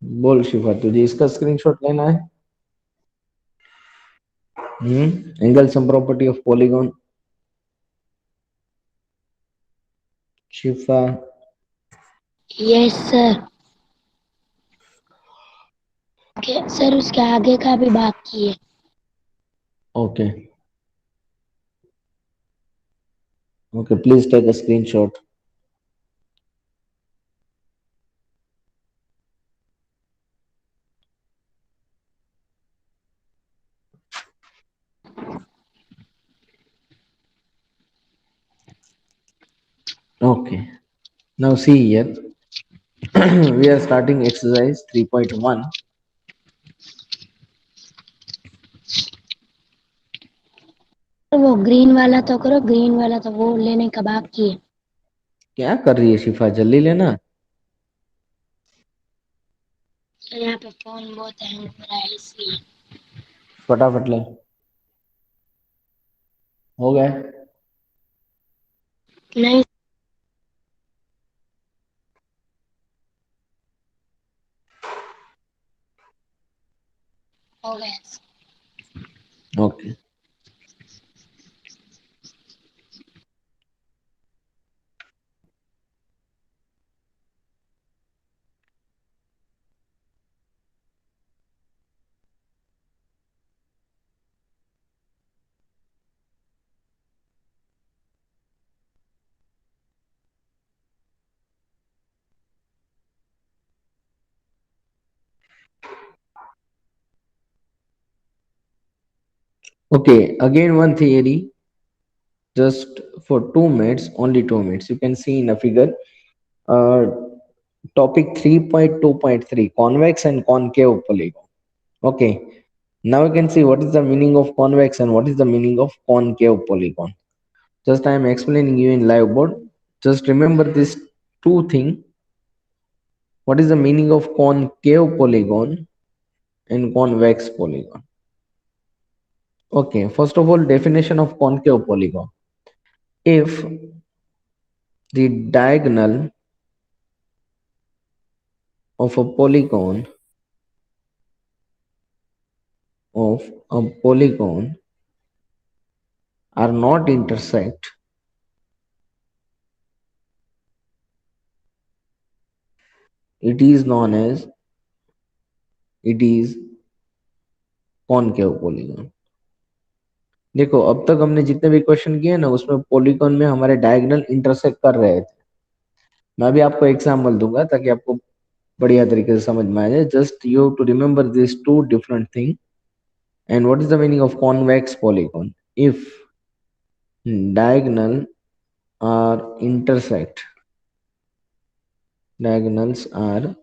बोल शिफा, तुझे इसका स्क्रीनशॉट लेना है? Angle sum property of polygon. Shifa, yes sir. Sir उसके आगे का भी बाकी है। Okay okay, please take a screenshot. Okay, now see here. We are starting exercise 3.1. वो ग्रीन वाला तो करो, ग्रीन वाला तो वो लेने का बाकी है। क्या कर रही है शिफा, जल्दी लेना। यहाँ पे फोन बहुत हैंग हो रहा है इसलिए। फटाफट ले। हो गया? नहीं हो गया। Okay okay, again one theory, just for 2 minutes, only 2 minutes. You can see in a figure. Uh, Topic 3.2.3, convex and concave polygon. Okay, now you can see what is the meaning of convex and what is the meaning of concave polygon. Just I am explaining you in live board. Just remember this two thing. What is the meaning of concave polygon and convex polygon? Okay, first of all, definition of concave polygon. If the diagonal of a polygon of a polygon are not intersect, it is known as it is concave polygon. देखो, अब तक हमने जितने भी question किए ना, उसमें polygon में हमारे डायगोनल इंटरसेक्ट कर रहे थे। मैं भी आपको एग्जाम्पल दूंगा ताकि आपको बढ़िया तरीके से समझ में आ जाए. Just you to remember this two different thing. And what is the meaning of convex polygon? If diagonal are intersect, diagonals are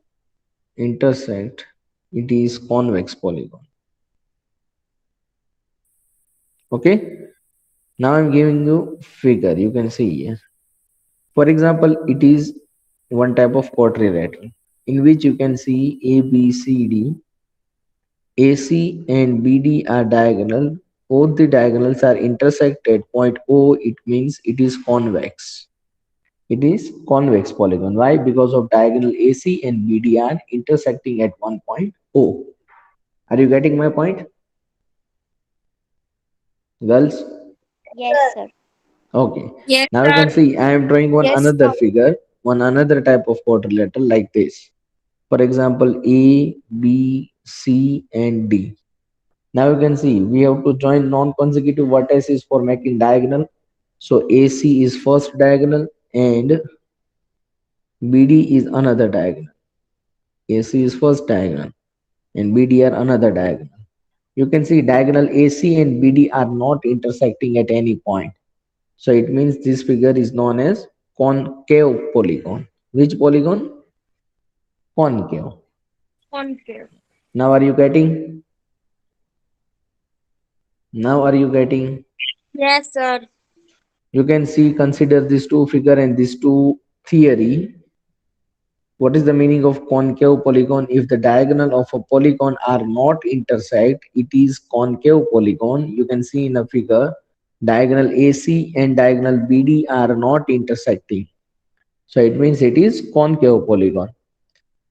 intersect, it is convex polygon. Okay, now I'm giving you figure, you can see here. For example, it is one type of quadrilateral in which you can see ABCD, AC and BD are diagonal. Both the diagonals are intersect at point O. It means it is convex. It is convex polygon. Why? Because of diagonal AC and BD are intersecting at one point O. Are you getting my point, girls? Yes, sir. Okay. Yes, Now you sir. can see I am drawing one Yes, another sir. figure, one another type of quadrilateral like this. For example, A, B, C, and D. Now you can see we have to join non-consecutive vertices for making diagonal. So AC is first diagonal and BD is another diagonal. AC is first diagonal and BD are another diagonal. You can see diagonal AC and BD are not intersecting at any point. So it means this figure is known as concave polygon. Which polygon? Concave. Concave. Now are you getting? Now are you getting? Yes, sir. You can see, consider these two figure and these two theory. What is the meaning of concave polygon? If the diagonal of a polygon are not intersect, it is concave polygon. You can see in a figure, diagonal AC and diagonal BD are not intersecting. So it means it is concave polygon.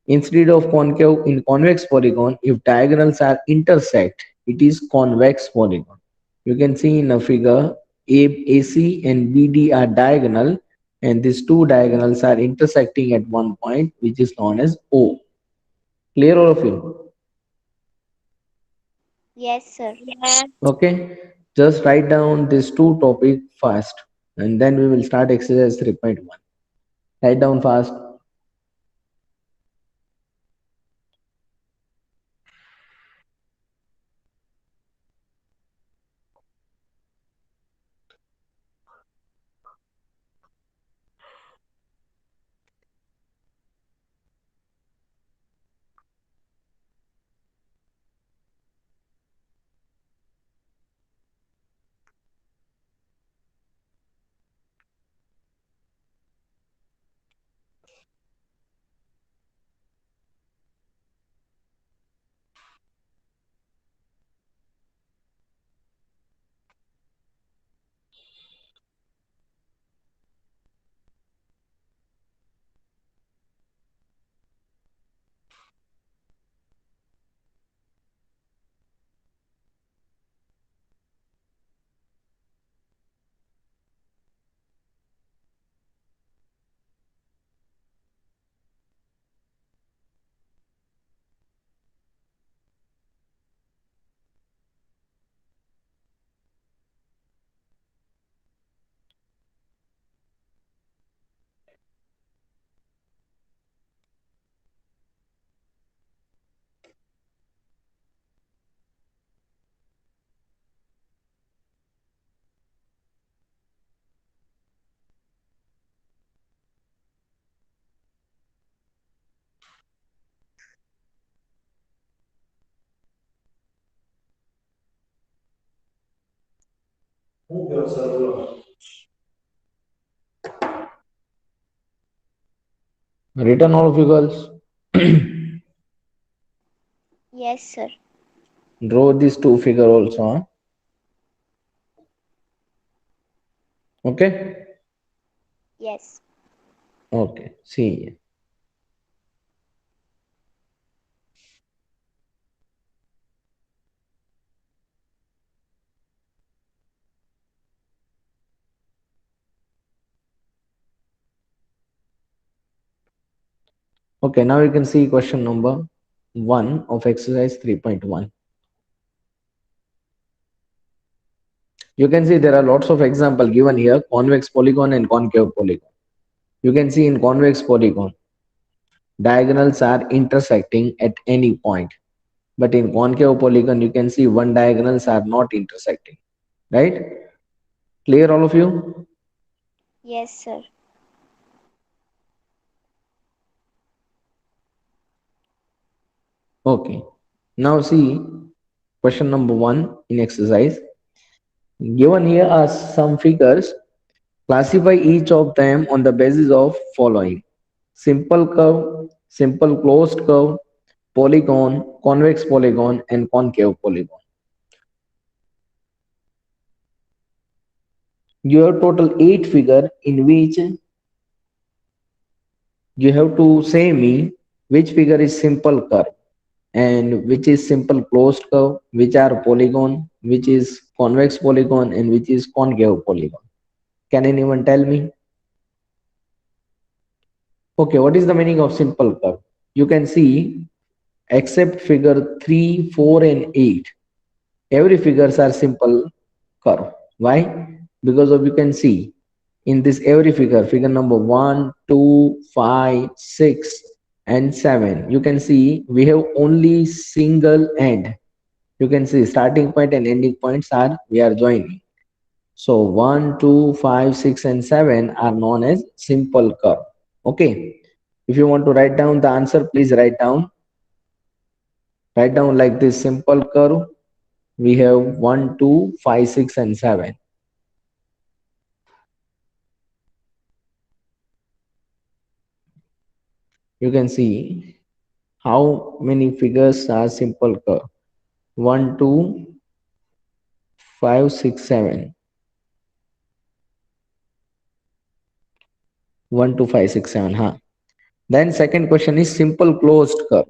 Instead of concave in convex polygon, if diagonals are intersect, it is convex polygon. You can see in a figure AC and BD are diagonal, and these two diagonals are intersecting at one point, which is known as O. Clear, all of you? Yes, sir. Yes. Okay, just write down these two topics first, and then we will start exercise 3.1. Write down fast. Written, all of you girls. Yes, sir. Draw these two figure also. Huh? Okay. Yes. Okay. See. Okay. Now you can see question number 1 of exercise 3.1. You can see there are lots of example given here: convex polygon and concave polygon. You can see in convex polygon, diagonals are intersecting at any point. But in concave polygon, you can see one diagonals are not intersecting. Right? Clear, all of you? Yes, sir. Okay. Now see question number 1 in exercise. Given here are some figures. Classify each of them on the basis of following: simple curve, simple closed curve, polygon, convex polygon, and concave polygon. You have total 8 figure in which you have to say me which figure is simple curve and which is simple closed curve, which are polygon, which is convex polygon, and which is concave polygon. Can anyone tell me? Okay, what is the meaning of simple curve? You can see except figure 3, 4, and 8. Every figures are simple curve. Why? Because of you can see in this every figure, figure number 1, 2, 5, 6, and 7. You can see we have only single end. You can see starting point and ending points are we are joining. So 1, 2, 5, 6, and 7 are known as simple curve. Okay. If you want to write down the answer, please write down. Write down like this: simple curve. We have 1, 2, 5, 6, and 7. You can see how many figures are simple curve. 1, 2, 5, 6, 7. 1, 2, 5, 6, 7. Huh? Then second question is simple closed curve.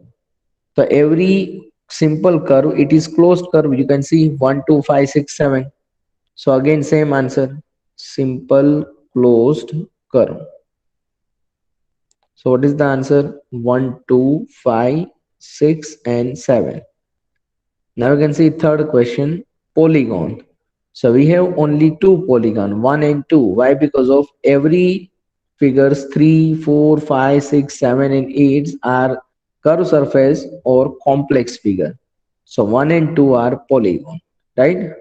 So every simple curve, it is closed curve. You can see 1, 2, 5, 6, 7. So again, same answer. Simple closed curve. So what is the answer? 1, 2, 5, 6, and 7. Now you can see third question, polygon. So we have only two polygon, 1 and 2. Why? Because of every figures 3, 4, 5, 6, 7, and 8 are curved surface or complex figure. So 1 and 2 are polygon, right?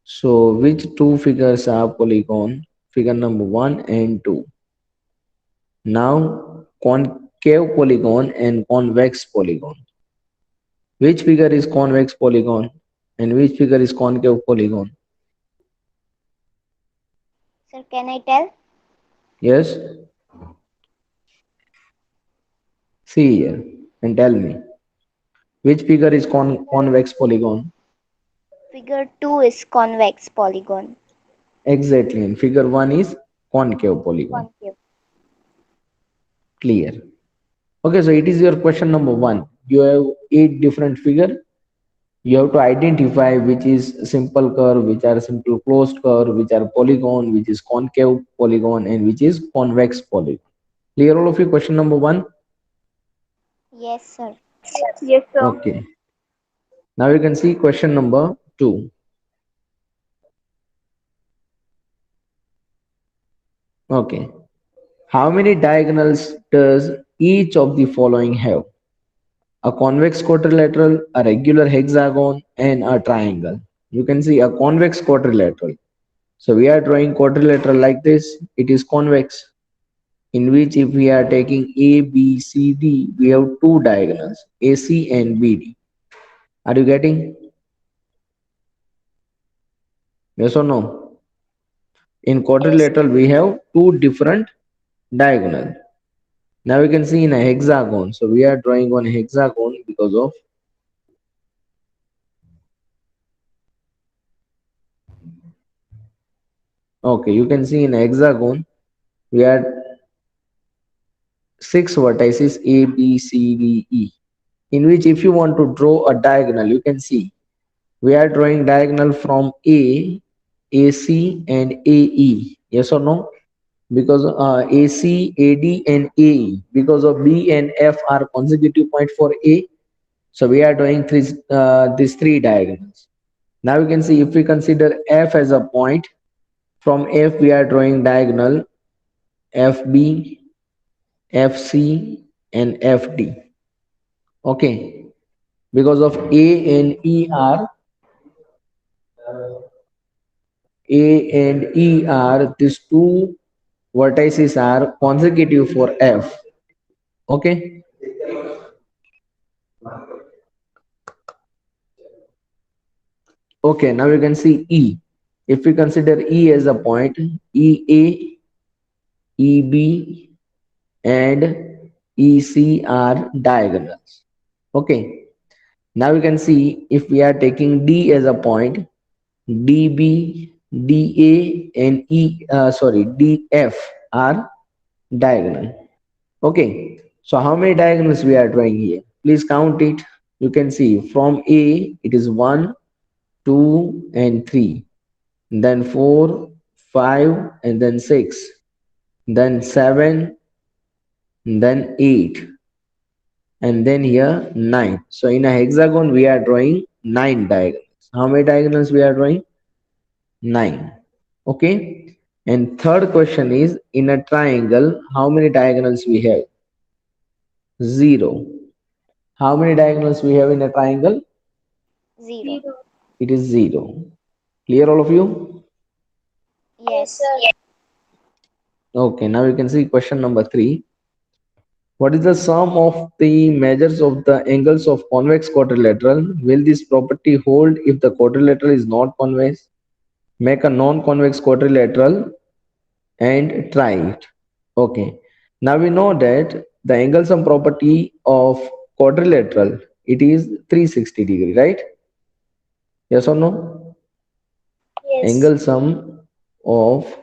So which two figures are polygon? Figure number 1 and 2. Now concave polygon and convex polygon. Which figure is convex polygon and which figure is concave polygon? Sir, can I tell? Yes? See here and tell me. Which figure is convex polygon? Figure 2 is convex polygon. Exactly. And figure 1 is concave polygon. Concave. Clear. Okay, so it is your question number 1. You have 8 different figure. You have to identify which is simple curve, which are simple closed curve, which are polygon, which is concave polygon, and which is convex polygon. Clear all of you? Question number 1. Yes, sir. Yes, sir. Okay. Now you can see question number 2. Okay. How many diagonals does each of the following have? A convex quadrilateral, a regular hexagon, and a triangle. You can see a convex quadrilateral. So we are drawing quadrilateral like this. It is convex, in which if we are taking A, B, C, D, we have two diagonals, AC and BD. Are you getting? Yes or no? In quadrilateral, we have two different diagonal. Now we can see in a hexagon. So we are drawing one hexagon because of okay, you can see in a hexagon we had 6 vertices A, B, C, D, E. In which if you want to draw a diagonal, you can see we are drawing diagonal from A, AC and AE. Yes or no? Because AC, AD and AE. Because of B and F are consecutive point for A. So we are drawing these three diagonals. Now you can see if we consider F as a point, from F we are drawing diagonal FB, FC and FD. Okay. Because of A and E are these two vertices are consecutive for F. Okay. Okay, now you can see E. If we consider E as a point, EA, EB, and EC are diagonals. Okay. Now we can see if we are taking D as a point, DB, DA, and DF are diagonal. Okay. So how many diagonals we are drawing here? Please count it. You can see from A it is 1, 2, and 3. Then 4, 5, and then 6. Then 7, then 8. And then here 9. So in a hexagon we are drawing 9 diagonals. How many diagonals we are drawing? 9. Okay. And third question is in a triangle how many diagonals we have? 0. How many diagonals we have in a triangle? 0. It is 0. Clear all of you? Yes. Okay, now you can see question number 3. What is the sum of the measures of the angles of convex quadrilateral? Will this property hold if the quadrilateral is not convex? Make a non-convex quadrilateral and try it. Okay. Now we know that the angle sum property of quadrilateral, it is 360 degree, right? Yes or no? Yes. Angle sum of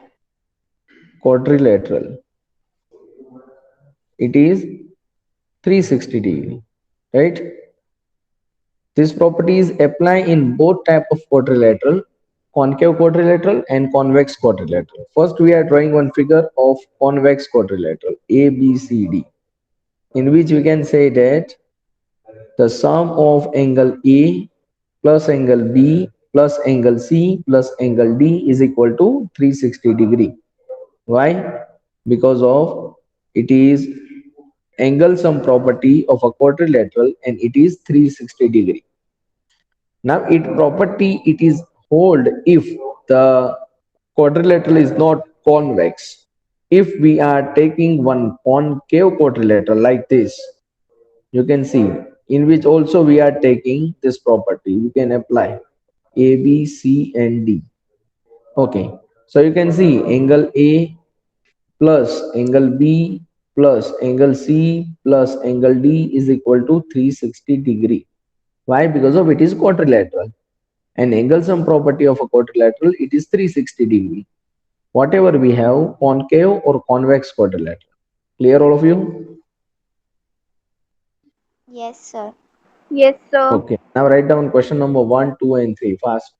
quadrilateral. it is 360 degree, right? These properties apply in both type of quadrilateral, concave quadrilateral and convex quadrilateral. First, we are drawing one figure of convex quadrilateral ABCD, in which we can say that the sum of angle A plus angle B plus angle C plus angle D is equal to 360 degree. Why? Because of it is angle sum property of a quadrilateral and it is 360 degree. Now it property it is hold if the quadrilateral is not convex. If we are taking one concave quadrilateral like this, you can see in which also we are taking this property. We can apply A, B, C and D. Okay. So you can see angle A plus angle B plus angle C plus angle D is equal to 360 degree. Why? Because of it is quadrilateral. And angle sum property of a quadrilateral, it is 360 degree. Whatever we have, concave or convex quadrilateral. Clear all of you? Yes, sir. Yes, sir. Okay. Now write down question number 1, 2 and 3 fast.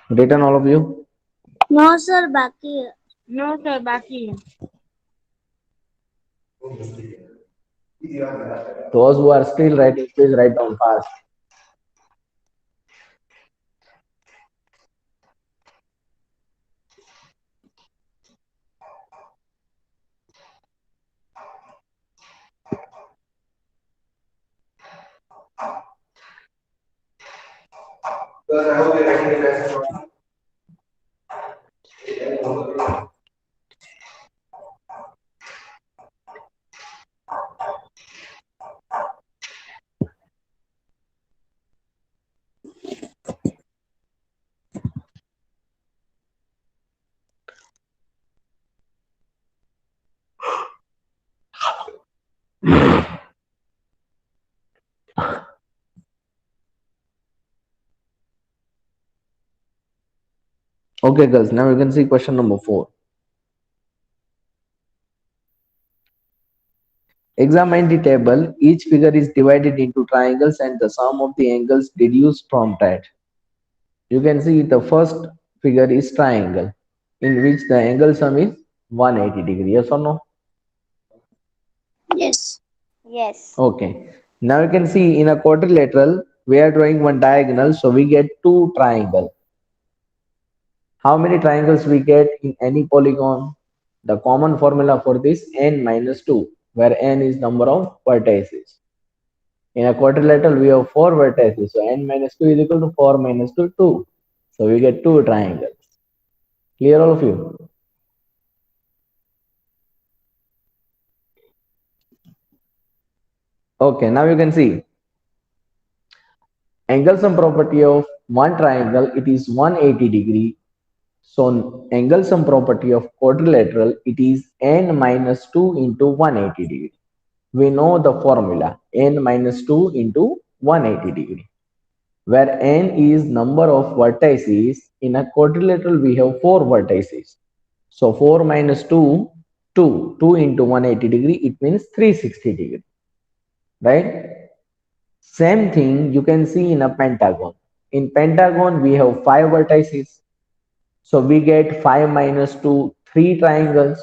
Written all of you? No sir, बाकी है. No, sir, बाकी है. Those who are still writing, please write down fast. Okay, girls, now you can see question number 4. Examine the table. Each figure is divided into triangles and the sum of the angles deduced from that. You can see the first figure is triangle in which the angle sum is 180 degree. Yes or no? Yes. Yes. Okay. Now you can see in a quadrilateral, we are drawing one diagonal, so we get two triangles. How many triangles we get in any polygon? The common formula for this n minus 2, where n is number of vertices. In a quadrilateral, we have 4 vertices, so n minus 2 is equal to 4 minus 2, 2. So we get two triangles. Clear all of you? Okay, now you can see angle sum property of one triangle, it is 180 degree. So angle sum property of quadrilateral, it is n minus 2 into 180 degree. We know the formula, n minus 2 into 180 degree, where n is number of vertices. In a quadrilateral, we have 4 vertices. So 4 minus 2, 2. 2 into 180 degree, it means 360 degree, right? Same thing you can see in a pentagon. In pentagon, we have 5 vertices. So we get 5 minus 2, 3 triangles.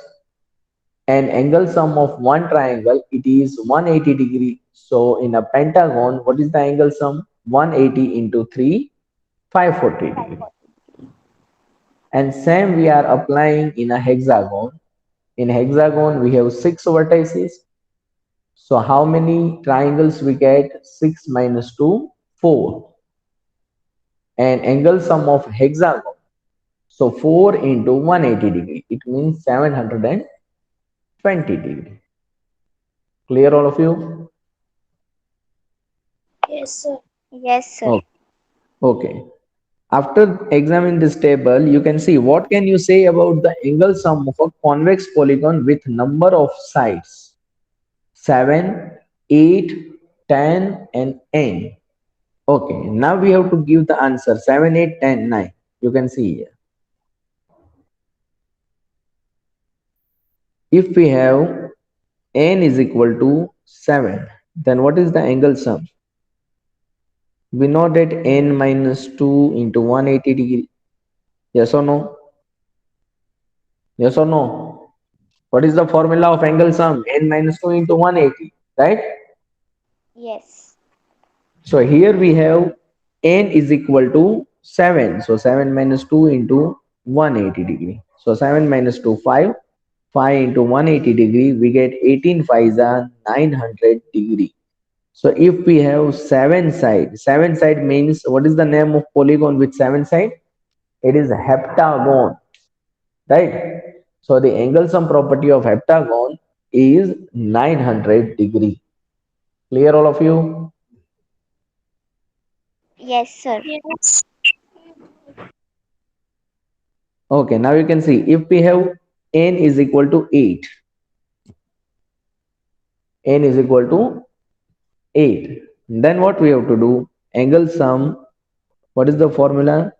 And angle sum of one triangle, it is 180 degree. So in a pentagon, what is the angle sum? 180 into 3, 540 degree. And same we are applying in a hexagon. In hexagon, we have 6 vertices. So how many triangles we get? 6 minus 2, 4. And angle sum of hexagon. So 4 into 180 degree. It means 720 degree. Clear all of you? Yes, sir. Yes, sir. Oh, okay. After examining this table, you can see what can you say about the angle sum of a convex polygon with number of sides? 7, 8, 10 and n. Okay, now we have to give the answer 7, 8, 10, 9. You can see here. If we have n is equal to 7, then what is the angle sum? We know that n minus 2 into 180 degree. Yes or no? Yes or no? What is the formula of angle sum? N minus 2 into 180, right? Yes. So here we have n is equal to 7. So 7 minus 2 into 180 degree. So 7 minus 2, 5. 5 into 180 degree, we get 18 5s are 900 degree. So if we have 7 side means what is the name of polygon with 7 side? It is heptagon, right? So the angle sum property of heptagon is 900 degree. Clear all of you? Yes, sir. Yes. Okay, now you can see if we have n is equal to 8, n is equal to 8, then what we have to do? Angle sum, what is the formula?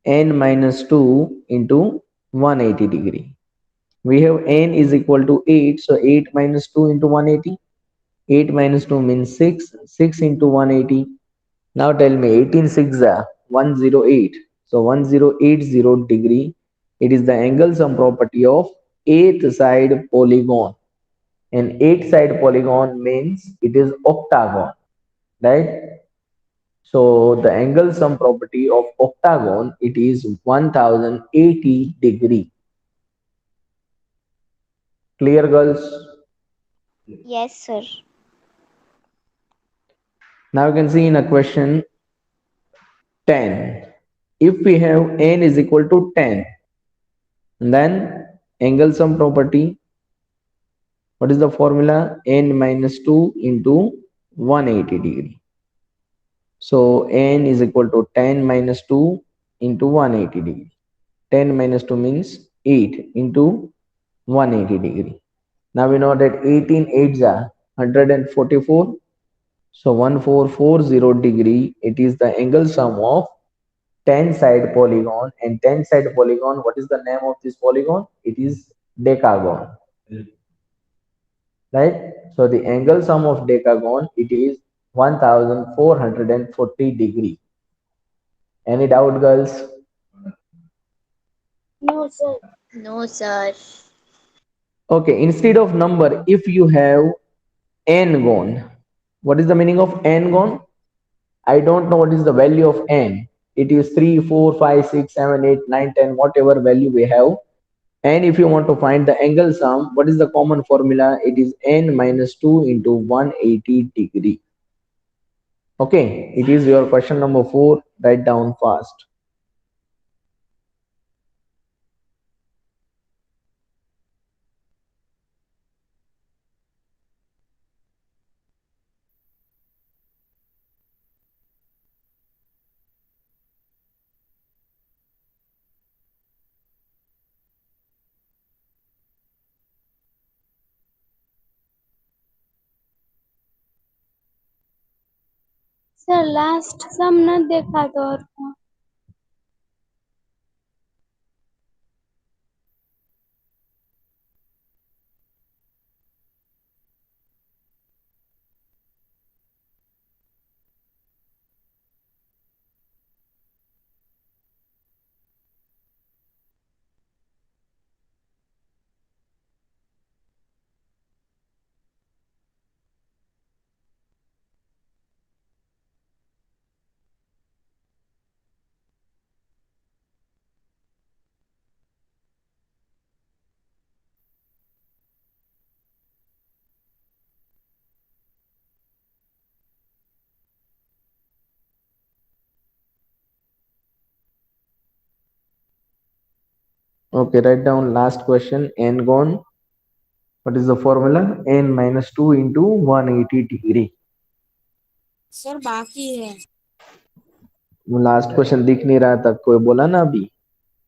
N minus 2 into 180 degree. We have n is equal to 8, so 8 minus 2 into 180. 8 minus 2 means 6, 6 into 180. Now tell me 18 6 108. So 1080 degree. It is the angle sum property of eighth side polygon. And eighth side polygon means it is octagon, right? So the angle sum property of octagon, it is 1080 degree. Clear, girls? Yes, sir. Now you can see in a question 10. If we have n is equal to 10, then angle sum property, what is the formula? N minus 2 into 180 degree. So n is equal to 10 minus 2 into 180 degree. 10 minus 2 means 8 into 180 degree. Now we know that 18 8s are 144. So 1440 degree, it is the angle sum of 10 side polygon. And 10 side polygon, what is the name of this polygon? It is decagon, right? So the angle sum of decagon, it is 1440 degree. Any doubt, girls? No, sir. No, sir. Okay, instead of number, if you have n-gon, what is the meaning of n-gon? I don't know what is the value of n. It is 3, 4, 5, 6, 7, 8, 9, 10, whatever value we have. And if you want to find the angle sum, what is the common formula? It is n minus 2 into 180 degree. Okay, it is your question number 4. Write down fast. Sir last sum न देखा तो और को Okay, write down last question. N gone. What is the formula? N minus 2 into 180 degree. Sir बाकी है। Last question दिख नहीं रहा था, कोई बोला ना अभी,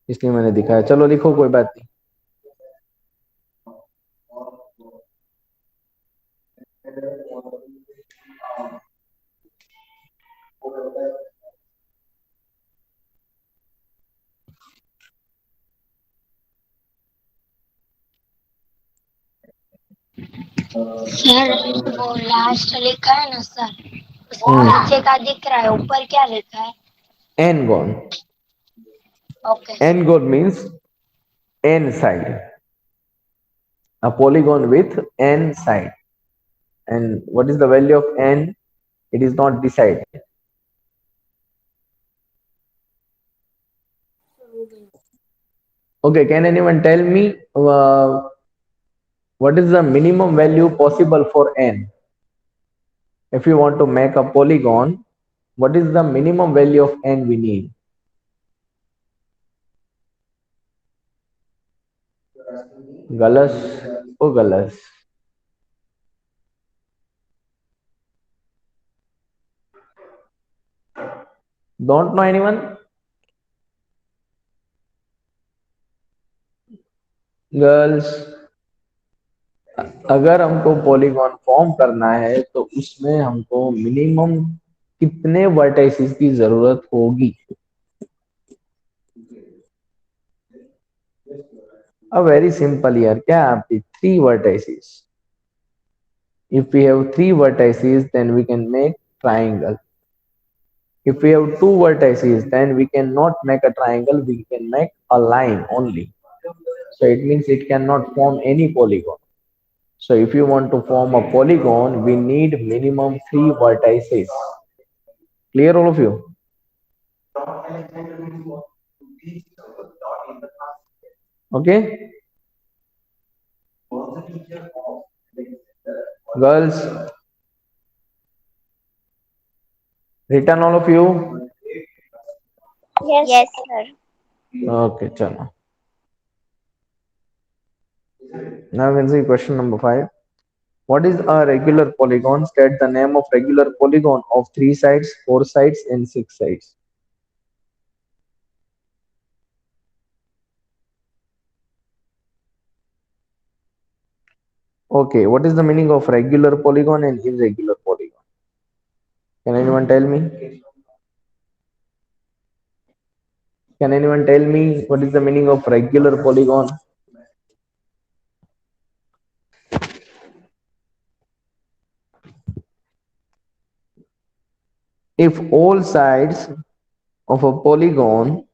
इसलिए मैंने दिखाया। चलो लिखो, कोई बात नहीं। सर वो लास्ट लिखा है ना सर, उसमें नीचे का दिख रहा है, ऊपर क्या लिखा है? N gone. Okay N gone means n side. A polygon with n side. And what is the value of n? It is not decided. Okay, can anyone tell me what is the minimum value possible for n? If you want to make a polygon, what is the minimum value of n we need? Galas or Galas? Don't know anyone? Girls, अगर हमको polygon form करना है तो उसमें हमको minimum कितने vertices की जरूरत होगी? अब वेरी सिंपल यार, क्या आपकी 3 vertices. If we have 3 vertices, then we can make triangle. If we have 2 vertices, then we cannot make a triangle, we can make a line only. So it means it cannot form any polygon. So if you want to form a polygon, we need minimum 3 vertices. Clear all of you? Okay? Girls, written all of you? Yes, sir. Okay, chalo. Now we can see question number 5. What is a regular polygon? State the name of regular polygon of 3 sides, 4 sides, and 6 sides. Okay, what is the meaning of regular polygon and irregular polygon? Can anyone tell me? Can anyone tell me what is the meaning of regular polygon? If all sides of a polygon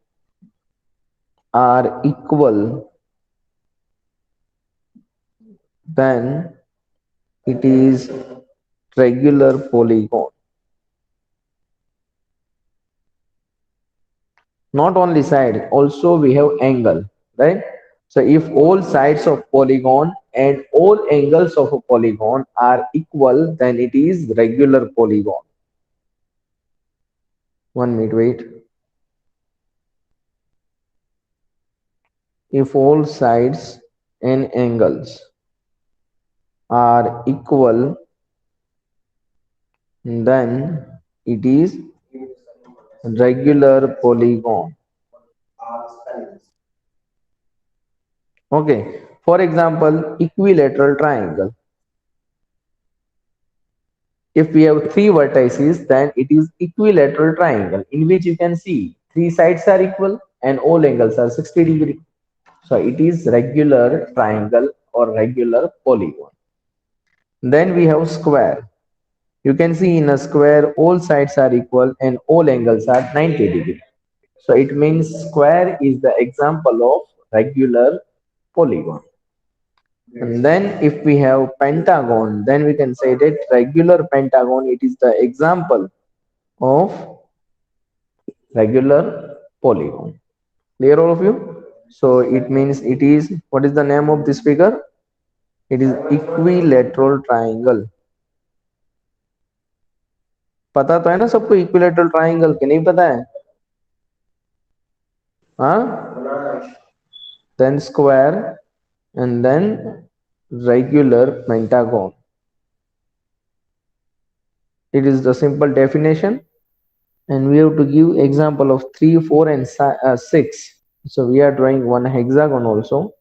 are equal, then it is regular polygon. Not only side, also we have angle, right? So if all sides of polygon and all angles of a polygon are equal, then it is regular polygon. 1 minute, wait. If all sides and angles are equal, then it is regular polygon. Okay, for example, equilateral triangle. If we have three vertices, then it is equilateral triangle in which you can see three sides are equal and all angles are 60 degree. So it is regular triangle or regular polygon. Then we have square. You can see in a square all sides are equal and all angles are 90 degree. So it means square is the example of regular polygon. And then if we have pentagon, then we can say that regular pentagon, it is the example of regular polygon. Clear all of you? So it means it is, what is the name of this figure? It is equilateral triangle. पता तो है ना सबको equilateral triangle के नहीं पता है? हाँ? Then square and then regular pentagon. It is the simple definition, and we have to give example of 3, 4 and 6. So we are drawing one hexagon also.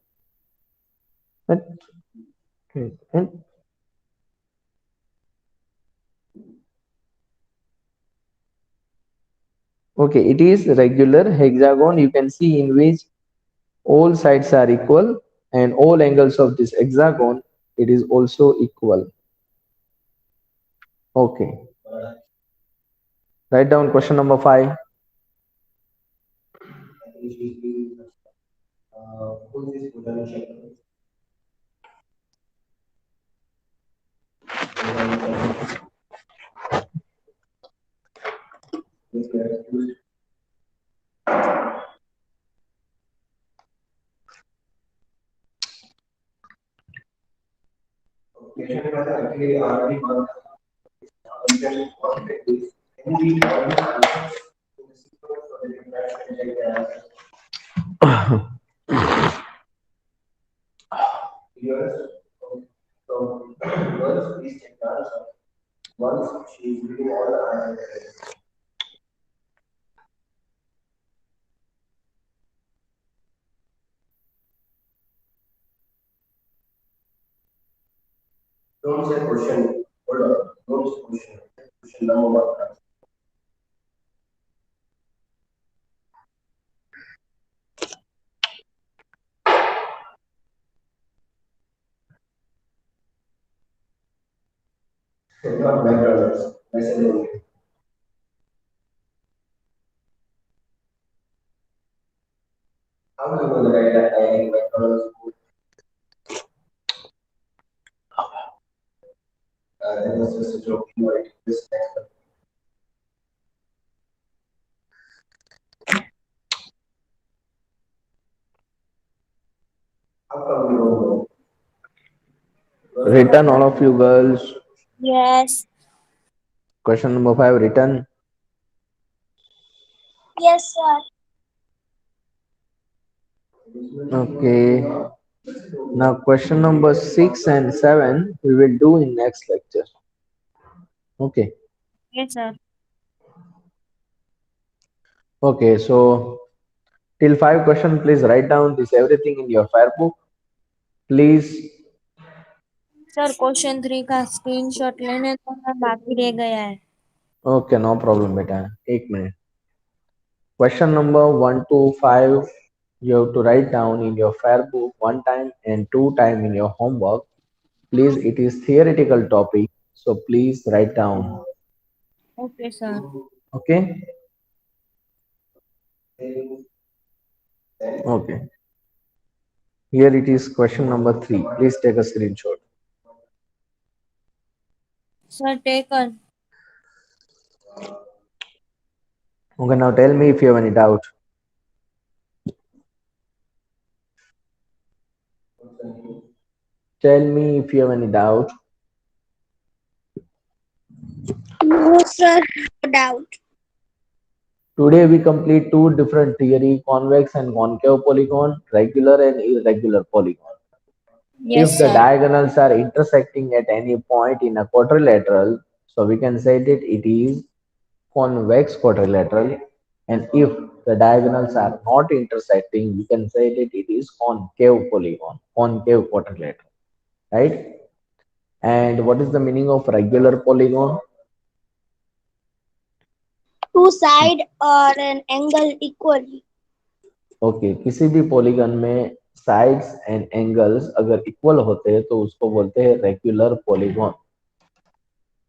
Okay, it is regular hexagon. You can see in which all sides are equal and all angles of this hexagon, it is also equal. Okay. Write down question number 5. Don't say question. Hold on. Don't say question. Question number 1. Not McDonald's. Message only. How do you know that I am McDonald's food? That was just a joke. Right? This next. How come you don't know? Written, all of you girls. Yes. Question number 5 written. Yes, sir. Okay. Now question number 6 and 7 we will do in next lecture. Okay. Yes, sir. Okay, so till 5 question, please write down this everything in your fair book. Please. Sir question 3 का screenshot लेने तो मैं बाकी रह गया है. Okay, no problem, beta. 1 minute. Question number 1 to 5, you have to write down in your fair book 1 time and 2 time in your homework. Please, it is theoretical topic, so please write down. Okay sir. Okay. Okay. Here it is question number 3. Please take a screenshot. Sir taken. Okay, now tell me if you have any doubt. Tell me if you have any doubt. No, sir. No doubt. Today we complete 2 different theory, convex and concave polygon, regular and irregular polygon. Yes, If the sir. diagonals are intersecting at any point in a quadrilateral, so we can say that it is convex quadrilateral. And if the diagonals are not intersecting, we can say that it is concave polygon, concave quadrilateral, right? And what is the meaning of regular polygon? Two side or an angle equally. Okay किसी भी polygon में sides and angles अगर equal होते हैं तो उसको बोलते हैं रेगुलर पॉलीगॉन.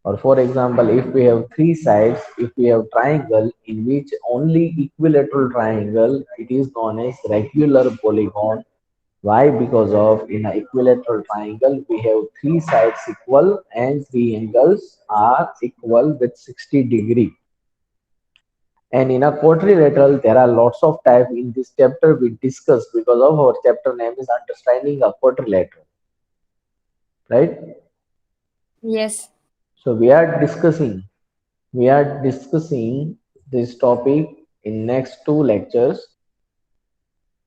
और for example if we have three sides, if we have triangle in which only equilateral triangle, it is known as regular polygon. Why? Because of in an equilateral triangle we have three sides equal and three angles are equal with 60 degree. And in a quadrilateral, there are lots of types. In this chapter we discuss, because of our chapter name is understanding a quadrilateral, right? Yes. So we are discussing this topic in next two lectures,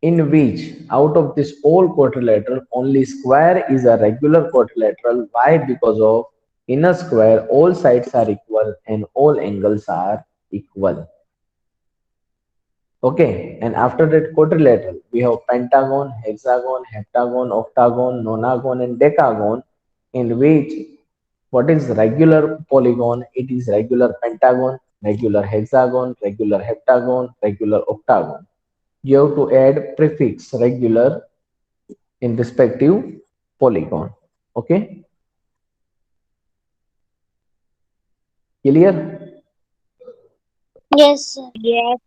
in which out of this whole quadrilateral only square is a regular quadrilateral. Why? Because of in a square all sides are equal and all angles are equal. Okay, and after that quadrilateral, we have pentagon, hexagon, heptagon, octagon, nonagon, and decagon, in which what is regular polygon? It is regular pentagon, regular hexagon, regular heptagon, regular octagon. You have to add prefix regular in respective polygon. Okay, clear? Yes, sir. Yes.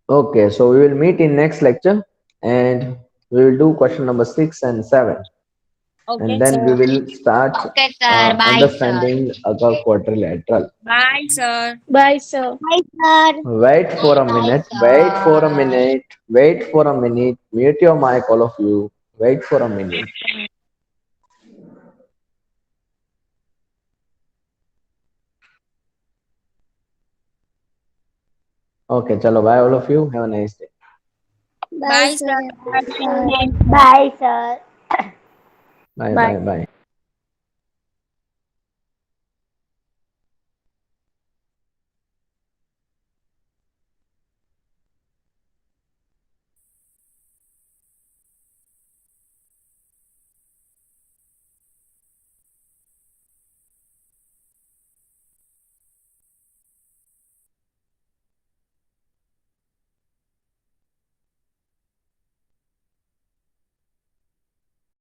Okay, so we will meet in next lecture and we will do question number 6 and 7. Okay, And then we sir. will start Okay, sir. Bye, understanding a quadrilateral. Bye, sir. Bye, sir. Bye, sir. Wait for a Bye, minute, sir. wait for a minute, wait for a minute. Mute your mic, all of you. Wait for a minute. Okay, chalo, bye, all of you. Have a nice day. Bye, Bye, sir. sir. Bye, sir. Bye, Bye. bye, bye.